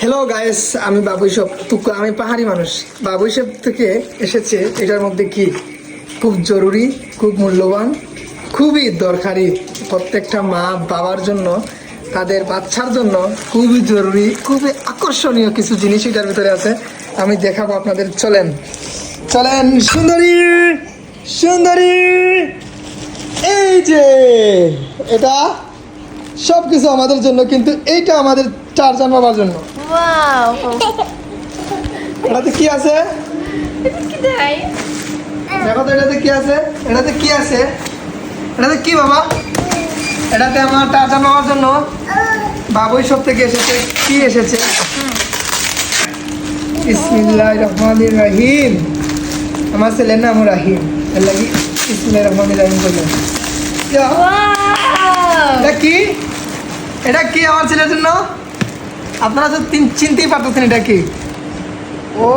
Hello guys, আমি বাবুইসব তুক্কু। আমি পাহাড়ি মানুষ। বাবুইসব থেকে এসেছে। এটার মধ্যে কি খুব জরুরি, খুব মূল্যবান, খুবই দরকারি, প্রত্যেকটা মা বাবার জন্য, তাদের বাচ্চার জন্য খুবই জরুরি, খুবই আকর্ষণীয় কিছু জিনিস এটার ভিতরে আছে। আমি দেখাবো আপনাদের। চলেন চলেন। সুন্দরী সুন্দরী, এই যে এটা সব কিছু আমাদের জন্য, কিন্তু এইটা আমাদের চারজন বাবার জন্য। Wow. এটাতে কি আছে দেখো তো, এটাতে কি আছে? এটাতে কি আছে? এটাতে কি বাবা? এটাতে আমার চারজন বাবার জন্য বাবুইসব থেকে এসেছে। কি এসেছে? বিসমিল্লাহির রহমানির রহিম। আমার ছেলের নাম রাহিম, এর লাগি বিসমিল্লাহির রহমানির রহিম বললেন। এটা কি? এটা কি আমার ছেলের জন্য? আপনারা তো চিনতেই পারতেছেন এটা কি। ও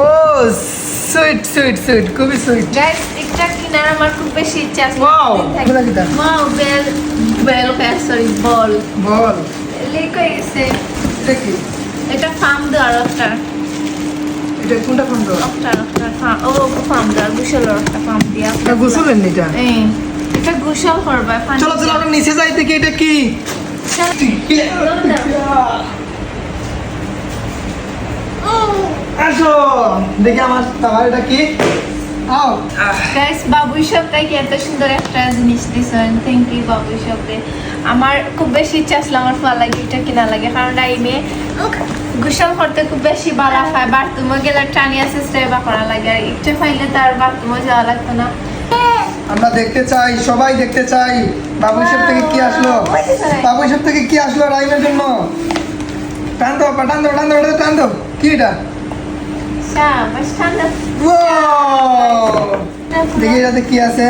সুইট সুইট সুইট, খুবই সুইট। Guys, একটা কিনার আমার খুব বেশি ইচ্ছা আছে। Wow, কোথা কিটা? Wow, বেল সরি বল। বল, লেখা গেছে। এটা কি? এটা ফার্ম দেওয়ার একটা এটা কোনটা ফোন দাও? ফার্ম ও ফার্ম দেওয়ার গুছালোর একটা ফার্ম দিয়া। এটা গোসলের নিটা। এটা গুছাল করবা পানি। চলো চলো আমরা নিচে যাই দেখি এটা কি। আসো দেখি আমার বাবার এটা কি। আও গাইস, বাবুইসব থেকে এত সুন্দর একটা জিনিস দিছেন। থ্যাংক ইউ বাবুইসবকে। আমার খুব বেশি ইচ্ছা ছিল আমার ফল লাগে এটা কিনা লাগে, কারণ টাইমে গোসল করতে খুব বেশি বালা হয়। বাথরুমে গেলে টানিয়া চেষ্টা করা লাগে, আর একটু ফাইলে তার বাথরুমে যাওয়া লাগতো না। আমরা দেখতে চাই, সবাই দেখতে চাই বাবুইসব থেকে কি আসলো। বাবুইসব থেকে কি আসলো রাইমের জন্য। টান দাও টান দাও টান দাও, এটা টান দাও। কি এটা? শাবাশ, ঠান্ডা। Wow! দেখি এটাতে কি আছে।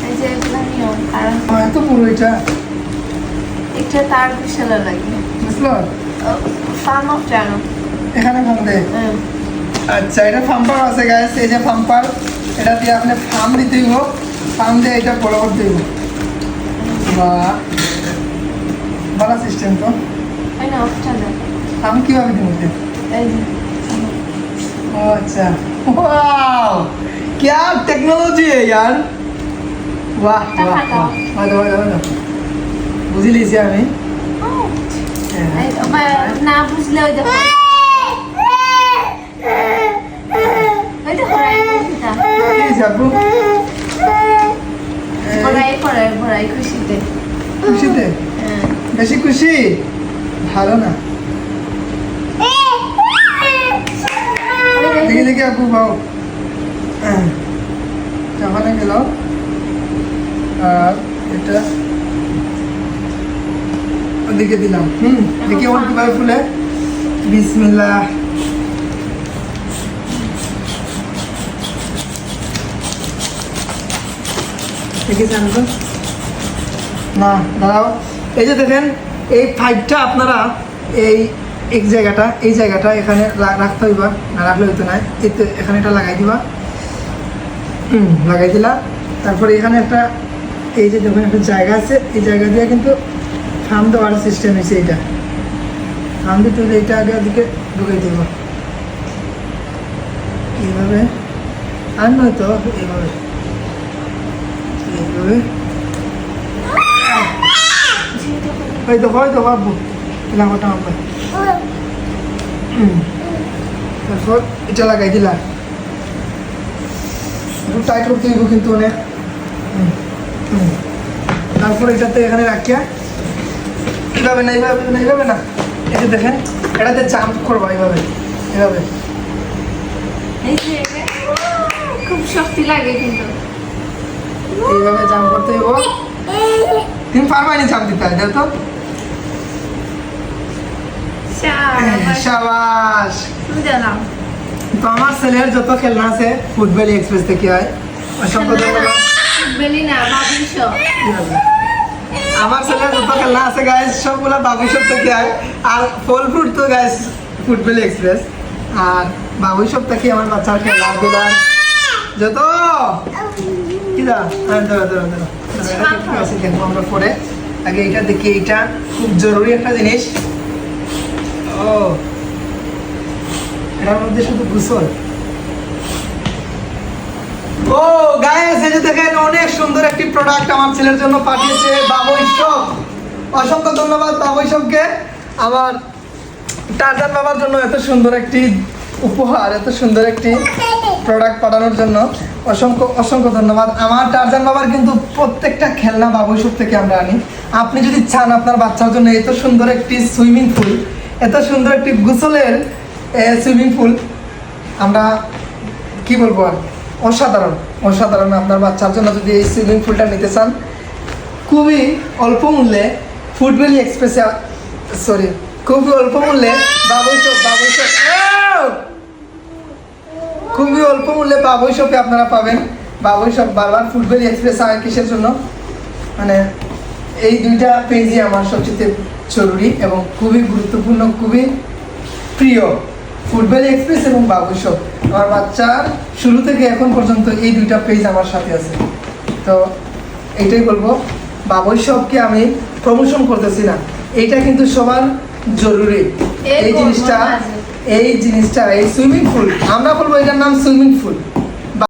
এই যে এগুলো নিয়ম, কারণ এত পুরো এটা এটা তার গোসলে লাগে। বুঝলো? ফার্ম অফ জানো। এখানে ফার্ম দে। আচ্ছা, এটা ফাম্পার আছে গাইস। এই যে ফাম্পার, এটা দিয়ে আপনি ফার্ম দিতে হইব। ফার্ম দিয়ে এটা বড় করতে হইব। বাহ, ভালো সিস্টেম তো। এই না ঠান্ডা। ফার্ম কিভাবে দিব? এই যে ও আচ্ছা, वाओ क्या टेक्नोलॉजी है यार। वाह वाह वाह, ভালো ভালো ভালো। বুঝি লিছি আমি। না বুঝলে ওই দেখো ওই দেখো কি যাবো ভরাই খুশিতে। খুশিতে? বেশি খুশি? ভালো না। দেখি দেখি আপু পাও। ওখানে গেল আর এটা ওদিকে দিলাম। দেখি ওর কিভাবে ফুলে। বিসমিল্লাহ। দেখেছেন তো? না দাঁড়াও। এই যে দেখেন, এই ফাইভটা আপনারা এই এই জায়গাটা এখানে রাখতে হইবা, না রাখলে হইতো না। এখানে এটা লাগাই দিবা। লাগাই দিলা। তারপরে এখানে একটা, এই যে দেখুন একটা জায়গা আছে, এই জায়গা দিয়ে কিন্তু ফার্ম দেওয়ার সিস্টেম হয়েছে। এইটা ফার্ম দিতে হলে এইটা আগে ওদিকে ঢুকাই দেব এইভাবে, আর নয়তো এইভাবে এইভাবে। ওই তো হয় তো ভাববো লাগাটা হবে। তারপর এটা লাগাই দিলা। একটু টাইট করতে হইব কিন্তু অনেক। তারপর এটাতে এখানে রাখিয়া এইভাবে না, এইভাবে না, এইভাবে না। এই যে দেখেন, এটাতে জাম্প করবা এইভাবে এইভাবে। খুব শক্তি লাগে কিন্তু এইভাবে জাম্প করতে হইব। তুমি পারবা নি জাম্প দিতে? হয় তো। শাবাশ। বুঝলাম। তো আমার ছেলের যত খেলনা আছে ফুটবল এক্সপ্রেস থেকে হয়। অসংখ্য ধন্যবাদ। বেলি না বাবুইসব। আমার ছেলের যত খেলনা আছে গাইস সবগুলা বাবুইসব থেকে হয়। আর ফল ফ্রুট তো গাইস ফুটবল এক্সপ্রেস। আর বাবুইসব থেকে আমার বাচ্চার খেলা দিলাম যত। কি দা? দেখবো আমরা পরে। আগে এটা দেখি, এটা খুব জরুরি একটা জিনিস। ও এটার মধ্যে শুধু গোসল। ও গাইস, এই যে দেখেন অনেক সুন্দর একটি প্রোডাক্ট আমার ছেলের জন্য পাঠিয়েছে বাবুই শপ। অসংখ্য ধন্যবাদ বাবুই শপকে আমার টারজান বাবার জন্য এত সুন্দর একটি উপহার, এত সুন্দর একটি প্রোডাক্ট পাঠানোর জন্য অসংখ্য অসংখ্য ধন্যবাদ। আমার টারজান বাবার কিন্তু প্রত্যেকটা খেলনা বাবুই শপ থেকে আমরা আনি। আপনি যদি চান আপনার বাচ্চার জন্য এত সুন্দর একটি সুইমিং পুল, এত সুন্দর একটি গোসলের সুইমিং পুল, আমরা কি বলবো আর, অসাধারণ অসাধারণ। আপনার বাচ্চার জন্য যদি এই সুইমিং পুলটা নিতে চান, খুবই অল্প মূল্যে ফুড ভ্যালি এক্সপ্রেসে, সরি, খুবই অল্প মূল্যে বাবুই শপ খুবই অল্প মূল্যে বাবুই শপে আপনারা পাবেন। বাবুই শপ বারবার ফুড ভ্যালি এক্সপ্রেস আর কিসের জন্য, মানে এই দুইটা পেজই আমার সবচেয়ে জরুরি এবং খুবই গুরুত্বপূর্ণ, খুবই প্রিয়। ফুড ভ্যালি এক্সপ্রেস এবং বাবুই শপ, আমার বাচ্চার শুরু থেকে এখন পর্যন্ত এই দুইটা পেজ আমার সাথে আছে। তো এইটাই বলবো, বাবুই শপকে আমি প্রমোশন করতেছি না, এইটা কিন্তু সবার জরুরি। এই জিনিসটা এই সুইমিং পুল, আমরা বলবো এটার নাম সুইমিং পুল।